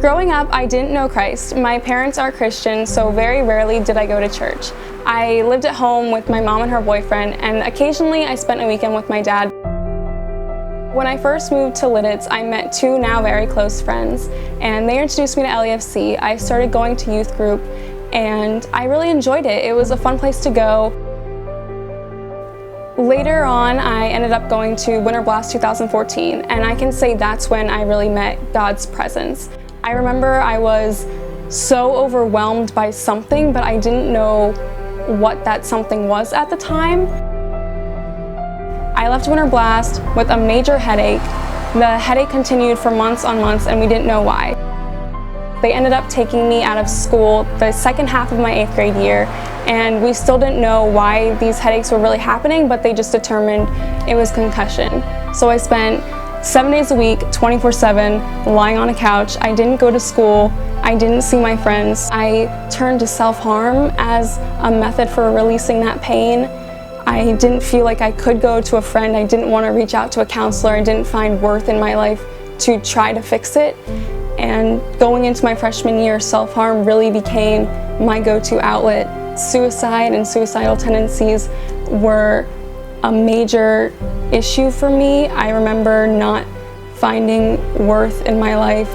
Growing up, I didn't know Christ. My parents are Christian, so very rarely did I go to church. I lived at home with my mom and her boyfriend, and occasionally I spent a weekend with my dad. When I first moved to Lidditz, I met two now very close friends, and they introduced me to LEFC. I started going to youth group, and I really enjoyed it. It was a fun place to go. Later on, I ended up going to Winter Blast 2014, and I can say that's when I really met God's presence. I remember I was so overwhelmed by something, but I didn't know what that something was at the time. I left Winter Blast with a major headache. The headache continued for months on months, and we didn't know why. They ended up taking me out of school the second half of my 8th grade year, and we still didn't know why these headaches were really happening, but they just determined it was concussion. So I spent 7 days a week, 24/7, lying on a couch. I didn't go to school. I didn't see my friends. I turned to self-harm as a method for releasing that pain. I didn't feel like I could go to a friend. I didn't want to reach out to a counselor. I didn't find worth in my life to try to fix it. And going into my freshman year, self-harm really became my go-to outlet. Suicide and suicidal tendencies were a major issue for me. I remember not finding worth in my life.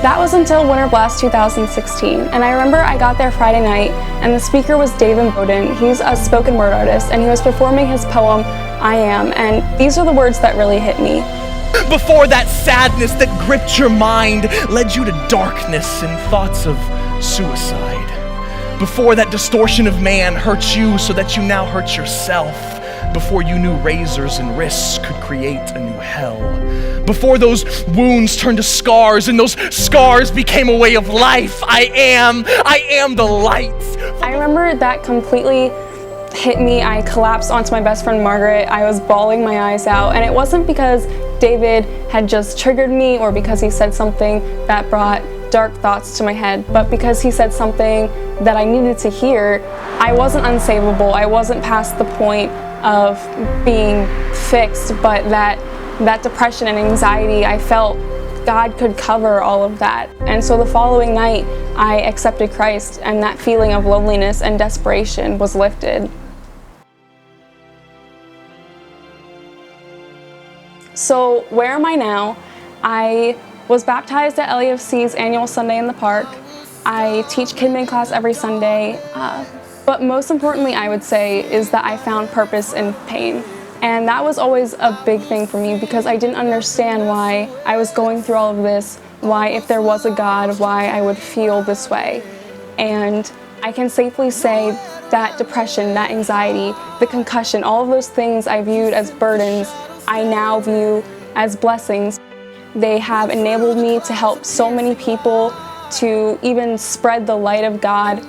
That was until Winter Blast 2016, and I remember I got there Friday night, and the speaker was David Bowden. He's a spoken word artist, and he was performing his poem, I Am, and these are the words that really hit me. Before that sadness that gripped your mind led you to darkness and thoughts of suicide. Before that distortion of man hurt you so that you now hurt yourself. Before you knew razors and wrists could create a new hell. Before those wounds turned to scars and those scars became a way of life. I am the light. I remember that completely hit me. I collapsed onto my best friend Margaret. I was bawling my eyes out, and it wasn't because David had just triggered me or because he said something that brought dark thoughts to my head, but because he said something that I needed to hear. I wasn't unsavable. I wasn't past the point of being fixed, but that depression and anxiety, I felt God could cover all of that. And so the following night, I accepted Christ, and that feeling of loneliness and desperation was lifted. So where am I now? I was baptized at LEFC's annual Sunday in the Park. I teach Kidmin class every Sunday. But most importantly, I would say, is that I found purpose in pain. And that was always a big thing for me because I didn't understand why I was going through all of this, why if there was a God, why I would feel this way. And I can safely say that depression, that anxiety, the concussion, all of those things I viewed as burdens, I now view as blessings. They have enabled me to help so many people, to even spread the light of God